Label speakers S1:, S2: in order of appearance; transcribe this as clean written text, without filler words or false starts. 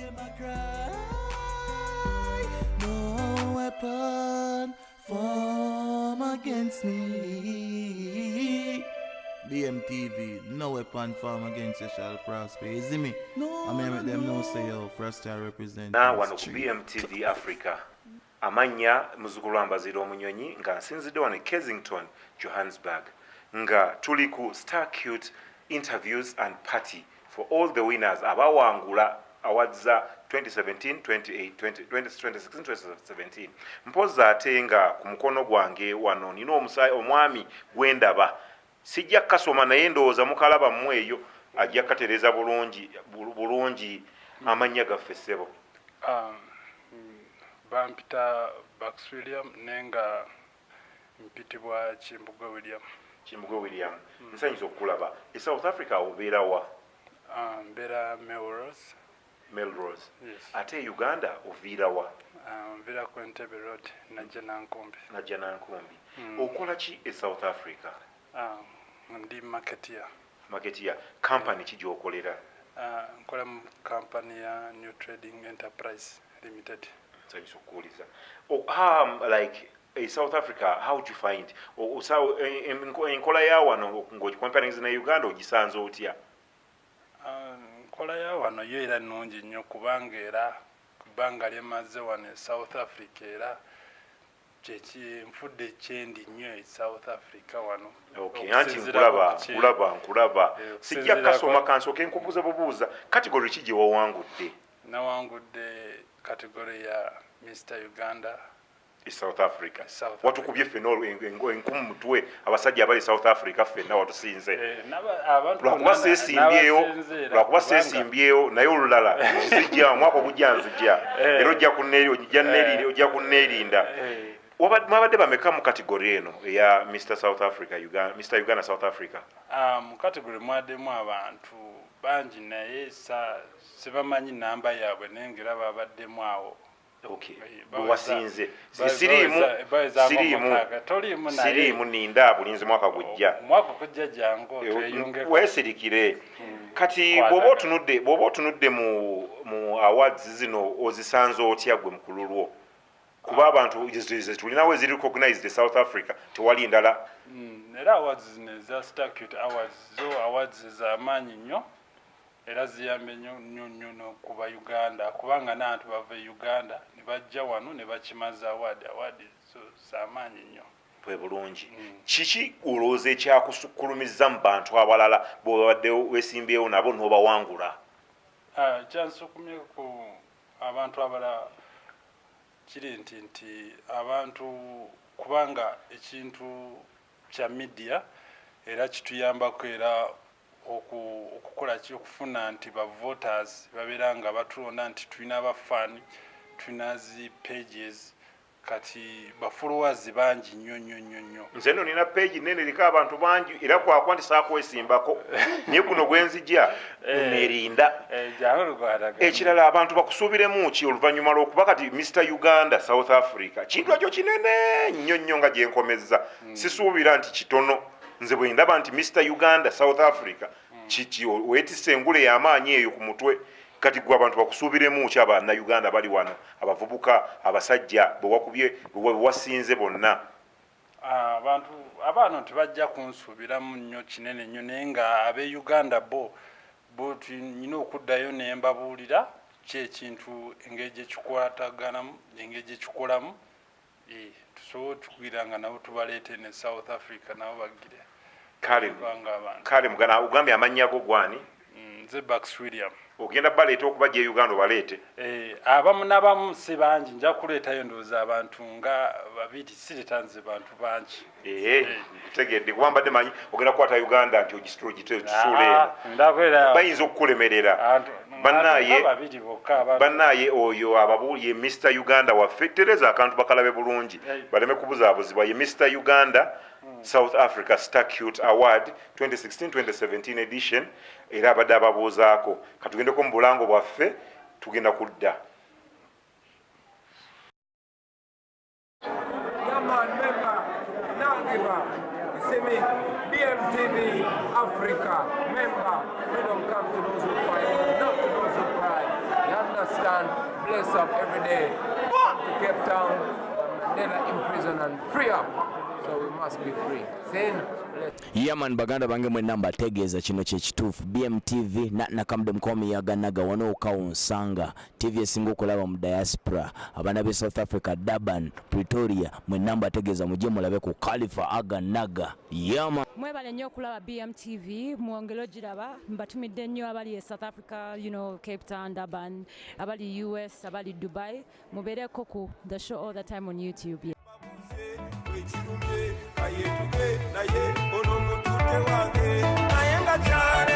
S1: hear my cry. No weapon form against me. BMTV, no weapon form against you shall prosper. You see me? No. I mean, make them know say yo, Frosty represent.
S2: Now wano ku BMTV Africa. Amanya muzukulu Ambazira Omunyonyi nga nsinzidde wano Kensington, Johannesburg. Nga tuli ku Star Cute interviews and party for all the winners abawangula awards za 2017, 2016, 2017. Mpoza ate nga ku mukono gwange wano nina omwami gwendaba. Sijja kasoma naye ndowooza mukalaba mmweyo ajja katereza bulungi amanya gaffe ssebo.
S3: Bampita Bax William nenga mpitibwa Kimbuga William. Nsanyusa okukulaba. E South Africa obeera wa? Mbeera Melrose. Yes.
S2: Ate Uganda oviira wa?
S3: Mbeera ku Entebbe Road, Najja Nankumbi.
S2: Okola ki e South Africa?
S3: Ndi marketeer.
S2: Company ki gy'okolera?
S3: Nkola mu company ya New Trading Enterprise Limited.
S2: Nsanyusa okuwuliza. Like South Africa, how would you find? Enkola ya wano ng'ogicomparinze ne Uganda ogisanze otya?
S3: Enkola ya wano yo era nnungi nnyo kubanga era bbanga lyemaze wano e South Africa era nfudde kyendi nnyo e South Africa wano.
S2: Okay, anti nkulaba. Sijja kasoma kansooke nkubuuza bubuuza. Category ki gye wawangudde?
S3: Nawangudde category ya Mr. Uganda.
S2: South Africa. Watukubye ffenna enkumu mutwe abasajja abali South Africa ffenna watusinze. Lwakuba seesimbyewo naye olulala nzijja omwaka ogujja nzijja. Era ojja kunneerinda. Mwabadde bameka mu kategori eno eya Mr. Uganda South Africa?
S3: Mu kategori mwaddemu abantu bangi naye sibamanyi namba yaabwe naye ngera babaddemu awo.
S2: Okay. Wasinze. Siriimu ninda bulinzi mwaka gujja.
S3: Mwaka gujja jangu tweyongeko.
S2: Weesirikire. Kati bw'oba otunudde mu awards zino ozisanze otya gwe mukululwo? Kuba abantu tulinawo eziri recognized South Africa tewali ndala.
S3: Era awards zino za Star Cute Awards awards z'amaanyi nnyo. Era ziyambe nnyo kuba Uganda kubanga n'abantu bava Uganda ne bajja wano ne bakimaza award so z'amaanyi nnyo.
S2: Bwe bulungi. Kiki olowooza ekyakusukkulumizza mu bantu abalala bw'obadde weesimbyewo nabo n'obawangula?
S3: Kyansukumye ku abantu abalala kiri nti abantu kubanga ekintu kya media era kituyambako era okukola okufuna nti ba voters babeera nga batulonda nti tulina abafani tulina zi pages kati ba followers bangi nnyo.
S2: Nze nno nina page nene eriko abantu bangi era kwakwa nti saakwesimbako naye guno gwenzijja neerinda. Ekirala abantu bakusuubiremu ki oluvannyuma lw'okuba kati Mr. Uganda South Africa kintu ekyo kinene nnyo nga gye nkomezza. Sisuubira nti kitono. Nze bwe ndaba nti Mr. Uganda South Africa kiki weetisse engule y'amaanyi eyo ku mutwe kati gwe abantu bakusuubiremu ki Uganda bali wano abavubuka abasajja bwe wasinze bonna?
S3: Abantu abaana tebajja kunsuubiramu nnyo kinene nnyo naye nga ab'e Uganda bo tulina okuddayo ne mbabuulira ki ekintu engeri gye kikwataganamu engeri gye kikolamu tusobola tukugira nga nabo tubaleete ne South Africa nabo bagire. Kale mugana ugambye amannya go gwani? Nze Bax William.
S2: Ogenda baleeta okuba gye Uganda obaleete?
S3: Abamu n'abamu si bangi nja kuleetayo ndowooza abantu nga babiri sireeta nze bantu bangi.
S2: Tegedde kuba mbadde manyi ogenda kukwata Uganda nti ogisuule bayinza okukulemerera. Bannaye oyo ababuulye Mr. Uganda waffe tereza akantu bakalabe bulungi baleme kubuzaabuzibwa ye Mr. Uganda South Africa Star Cute Award 2016-2017 edition era abadde ababuuzaako katugendeko mu bulango bwaffe tugenda kudda.
S4: BMTV Africa, member, freedom comes to those who fight, not to those who cry. You understand? must stand, bless up every day. Come to Cape Town, Mandela in prison and free up. So we must be free. Saying,
S5: Yaman baganda bange mwenna mbategeeza kino kye kituufu. BMTV nakamde mkomi yaganaga wanoka onsanga TV esinga okulaba mu diaspora abaana be South Africa, Durban, Pretoria mwenna mbategeeza mujje mulabe ku Khalifa aganaga. Yaman
S6: mwebale nnyo okulaba BMTV mwongero giraba mbatumidde nnyo abali South Africa, Cape Town, Durban, abali US, abali Dubai, mubeereko ku the show all the time on YouTube.
S7: Naye ono mutute wange naye nga kyale